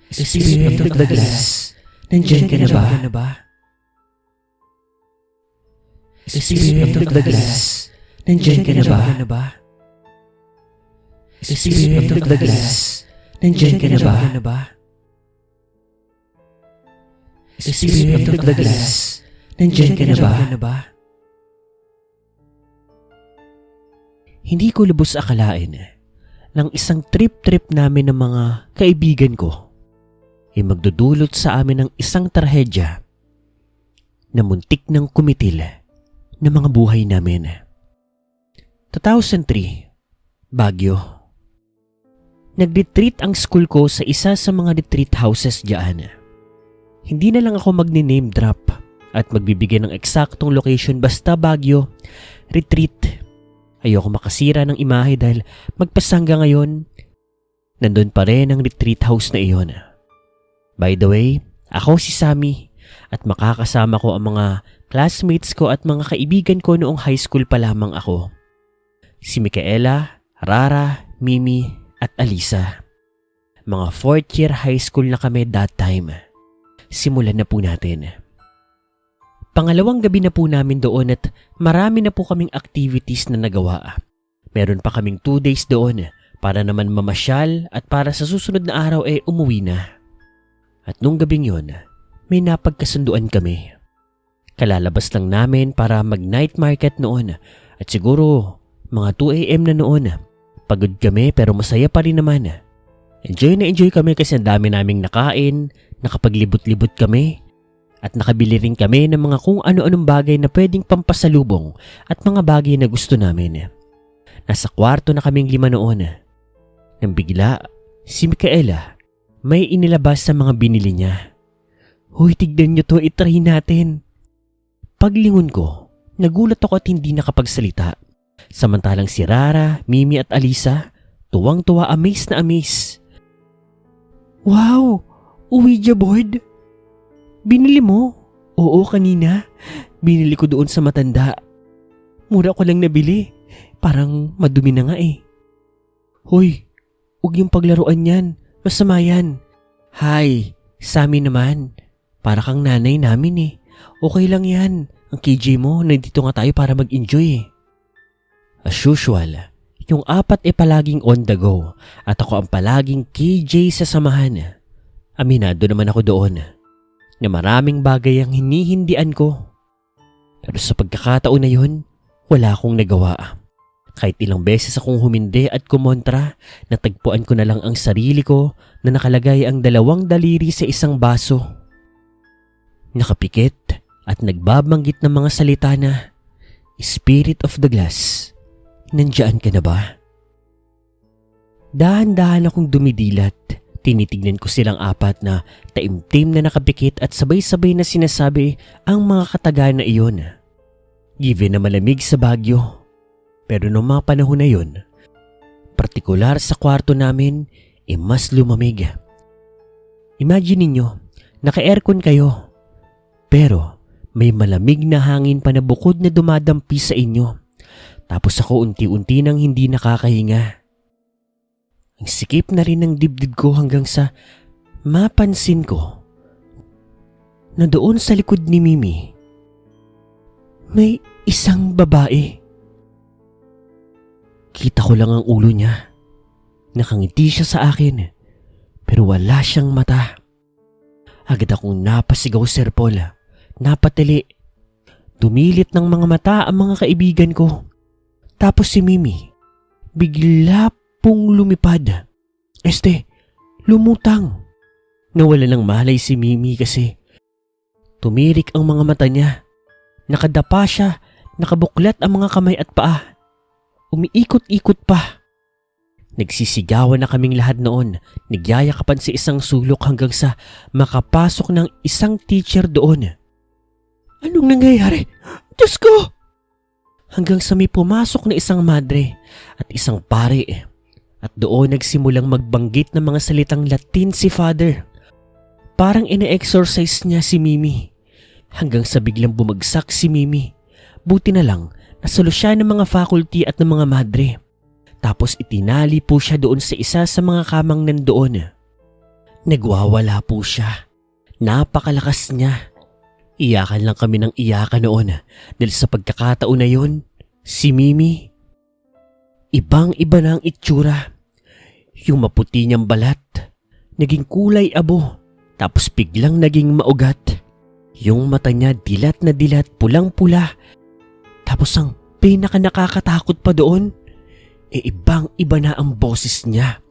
Spirit of the Glass, nandiyan ka na ba? Spirit of the Glass, nandiyan ka na ba? Spirit of the Glass, nandiyan ka na ba? Spirit of the Glass, nandiyan ka na ba? Hindi ko lubos akalain ng isang trip namin ng mga kaibigan ko ay magdudulot sa amin ng isang trahedya na muntik ng kumitil ng mga buhay namin. 2003, Baguio. Nag-retreat ang school ko sa isa sa mga retreat houses diyan. Hindi na lang ako magni-name drop at magbibigay ng eksaktong location basta Baguio, retreat. Ayoko makasira ng imahe dahil magpasangga ngayon, nandun pa rin ang retreat house na iyon. By the way, ako si Sammy at makakasama ko ang mga classmates ko at mga kaibigan ko noong high school pa lamang ako. Si Micaela, Rara, Mimi at Alisa. Mga 4th year high school na kami that time. Simulan na po natin. Pangalawang gabi na po namin doon at marami na po kaming activities na nagawa. Meron pa kaming 2 days doon para naman mamasyal at para sa susunod na araw umuwi na. At nung gabing yon, may napagkasunduan kami. Kalalabas lang namin para mag-night market noon at siguro mga 2 AM na noon. Pagod kami pero masaya pa rin naman. Enjoy na enjoy kami kasi ang dami naming nakain, nakapaglibot-libot kami. At nakabili rin kami ng mga kung ano-anong bagay na pwedeng pampasalubong at mga bagay na gusto namin. Nasa kwarto na kaming 5 noon. Nang bigla, si Micaela may inilabas sa mga binili niya. Hoy, tignan niyo to, itry natin. Paglingon ko, nagulat ako at hindi nakapagsalita. Samantalang si Rara, Mimi at Alisa, tuwang-tuwa, amaze na amaze. Wow! Ouija board! Binili mo? Oo, kanina. Binili ko doon sa matanda. Mura ko lang nabili. Parang madumi na nga eh. Hoy, huwag yung paglaruan yan. Masama yan. Hay, Sammy naman. Para kang nanay namin eh. Okay lang yan. Ang KJ mo, nandito nga tayo para mag-enjoy eh. As usual, yung 4 palaging on the go at ako ang palaging KJ sa samahan. Aminado naman ako doon na maraming bagay ang hinihindian ko. Pero sa pagkakataon na yun, wala akong nagawa. Kahit ilang beses akong humindi at kumontra, natagpuan ko na lang ang sarili ko na nakalagay ang 2 daliri sa isang baso. Nakapikit at nagbabanggit ng mga salita na, Spirit of the Glass, nandiyan ka na ba? Dahan-dahan akong dumidilat. Tinitignan ko silang 4 na taimtim na nakapikit at sabay-sabay na sinasabi ang mga katagaan na iyon. Given na malamig sa Baguio. Pero noong mga panahon na yun, partikular sa kwarto namin, mas lumamig. Imagine ninyo, naka-aircon kayo. Pero may malamig na hangin pa na bukod na dumadampi sa inyo. Tapos ako unti-unti nang hindi nakakahinga. Ang sikip na rin ng dibdib ko hanggang sa mapansin ko na doon sa likod ni Mimi may isang babae. Kita ko lang ang ulo niya. Nakangiti siya sa akin pero wala siyang mata. Agad akong napasigaw, Sir Paul. Napatili. Dumilit ng mga mata ang mga kaibigan ko. Tapos si Mimi bigla pong lumipad. Lumutang. Nawala ng malay si Mimi kasi tumirik ang mga mata niya. Nakadapa siya, nakabuklat ang mga kamay at paa. Umiikot-ikot pa. Nagsisigawan na kaming lahat noon. Nagyayakapan sa isang sulok hanggang sa makapasok ng isang teacher doon. Anong nangyayari? Diyos ko! Hanggang sa may pumasok na isang madre at isang pare. At doon nagsimulang magbanggit ng mga salitang Latin si Father. Parang ina-exorcise niya si Mimi. Hanggang sa biglang bumagsak si Mimi. Buti na lang nasolusyan ng mga faculty at ng mga madre. Tapos itinali po siya doon sa isa sa mga kamang nandoon. Nagwawala po siya. Napakalakas niya. Iyakan lang kami ng iyakan noon dahil sa pagkakataon na yun, si Mimi, ibang-iba na ang itsura. Yung maputi niyang balat, naging kulay abo, tapos biglang naging maugat. Yung mata niya dilat na dilat, pulang-pula. Tapos ang pinaka-nakakatakot pa doon, ibang-iba na ang boses niya.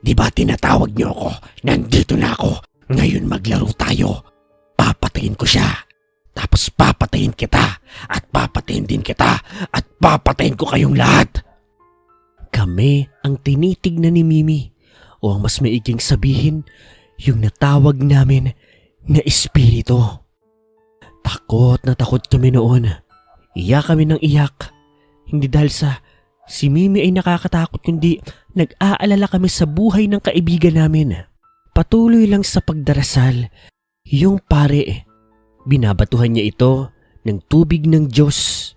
Di ba tinatawag niyo ako? Nandito na ako. Ngayon maglaro tayo. Papatayin ko siya. Tapos papatayin kita. At papatayin din kita. At papatayin ko kayong lahat. Kami ang tinitignan ni Mimi. O ang mas maiging sabihin, yung natawag namin na espiritu. Takot na takot kami noon. Iyak kami ng iyak. Hindi dahil sa si Mimi ay nakakatakot, kundi nag-aalala kami sa buhay ng kaibigan namin. Patuloy lang sa pagdarasal. Yung pare, binabatuhan niya ito ng tubig ng Diyos.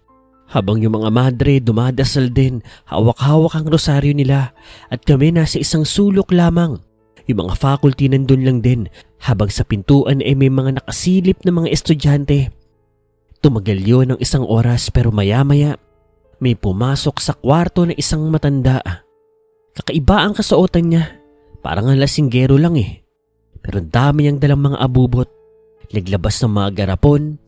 Habang yung mga madre dumadasal din, hawak-hawak ang rosaryo nila at kami nasa isang sulok lamang. Yung mga faculty nandun lang din habang sa pintuan ay may mga nakasilip na mga estudyante. Tumagal yun ng isang oras pero maya-maya may pumasok sa kwarto na isang matanda. Kakaiba ang kasuotan niya. Parang ang lasinggero lang eh. Pero dami niyang dalang mga abubot. Naglabas ng mga garapon.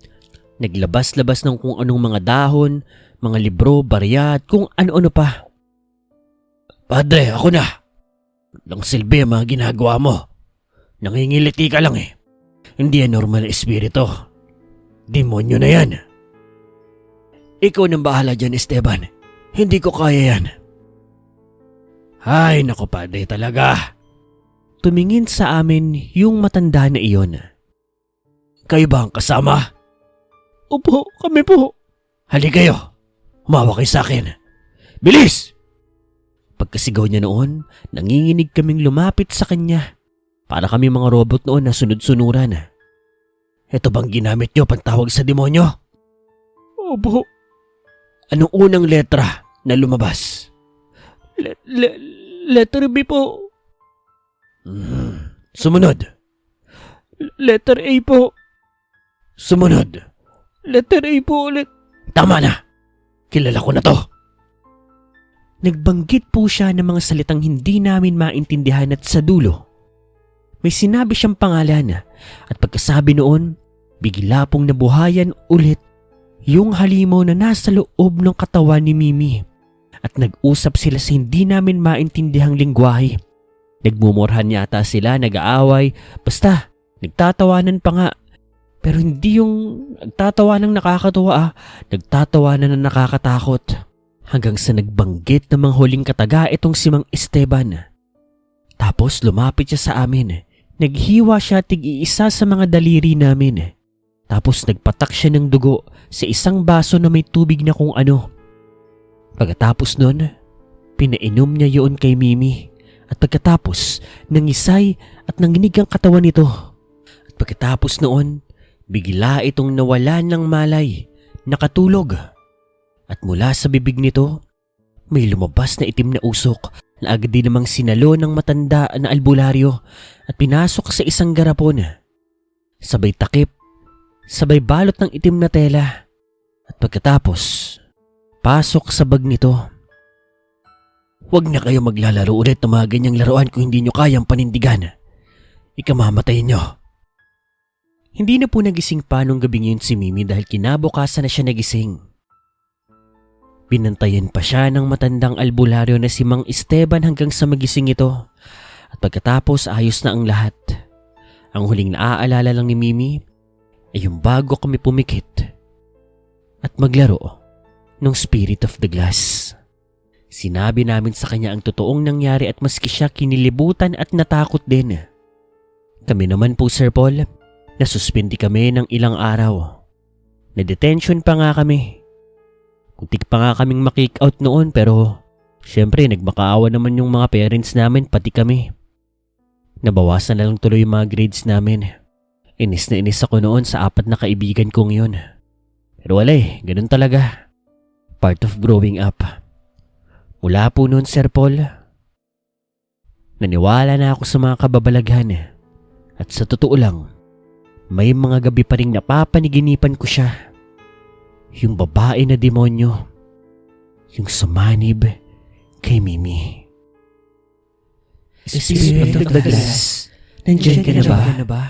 Naglabas-labas ng kung anong mga dahon, mga libro, barya at kung ano-ano pa. Padre, ako na. Walang silbi ang mga ginagawa mo. Nangingiliti ka lang eh. Hindi yan normal na espiritu. Demonyo na yan. Ikaw nang bahala dyan, Esteban. Hindi ko kaya yan. Ay, naku padre talaga. Tumingin sa amin yung matanda na iyon. Kayo ba ang kasama? Opo, kami po. Halika kayo. Humawak kayo sa akin. Bilis! Pagkasigaw niya noon, nanginginig kaming lumapit sa kanya. Para kami mga robot noon na sunod-sunuran. Ito bang ginamit niyo pantawag sa demonyo? Opo. Anong unang letra na lumabas? Letter B po. Sumunod. Letter A po. Sumunod. Letter A po ulit. Tama na. Kilala ko na to. Nagbanggit po siya ng mga salitang hindi namin maintindihan at sa dulo may sinabi siyang pangalan at pagkasabi noon, bigla pong nabuhayan ulit yung halimaw na nasa loob ng katawan ni Mimi at nag-usap sila sa hindi namin maintindihang lingwahe. Nagmumurhan yata sila, nag-aaway, basta nagtatawanan pa nga. Pero hindi yung nagtatawanan nakakatuwa, nagtatawanan na nakakatakot. Hanggang sa nagbanggit ng mga huling kataga itong si Mang Esteban. Tapos lumapit siya sa amin. Naghiwa siya tig-iisa sa mga daliri namin. Tapos nagpatak siya ng dugo sa isang baso na may tubig na kung ano. Pagkatapos nun, pinainom niya yun kay Mimi. At pagkatapos, nangisay at nanginig ang katawan nito. At pagkatapos noon, bigla itong nawalan ng malay, nakatulog. At mula sa bibig nito, may lumabas na itim na usok na agad din namang sinalo ng matanda na albularyo at pinasok sa isang garapon. Sabay takip, sabay balot ng itim na tela. At pagkatapos, pasok sa bag nito. Huwag na kayo maglalaro ulit ng mga ganyang laruan kung hindi nyo kayang panindigan. Ikamamatay nyo. Hindi na po nagising pa nung gabing yun si Mimi dahil kinabukasan na siya nagising. Binantayan pa siya ng matandang albularyo na si Mang Esteban hanggang sa magising ito. At pagkatapos ayos na ang lahat. Ang huling naaalala lang ni Mimi ay yung bago kami pumikit at maglaro ng Spirit of the Glass. Sinabi namin sa kanya ang totoong nangyari at maski siya kinilibutan at natakot din. Kami naman po Sir Paul, nasuspindi kami ng ilang araw. Na-detention pa nga kami. Kuntik pa nga kaming makick out noon pero syempre nagmakaawa naman yung mga parents namin pati kami. Nabawasan na lang tuloy yung mga grades namin. Inis na inis ako noon sa 4 na kaibigan kong yun. Pero wala ganun talaga. Part of growing up. Mula po noon Sir Paul, naniwala na ako sa mga kababalaghan At sa totoo lang, may mga gabi pa rin napapaniginipan ko siya. Yung babae na demonyo. Yung sumanib kay Mimi. Spirit of the Glass, nandiyan ka na ba?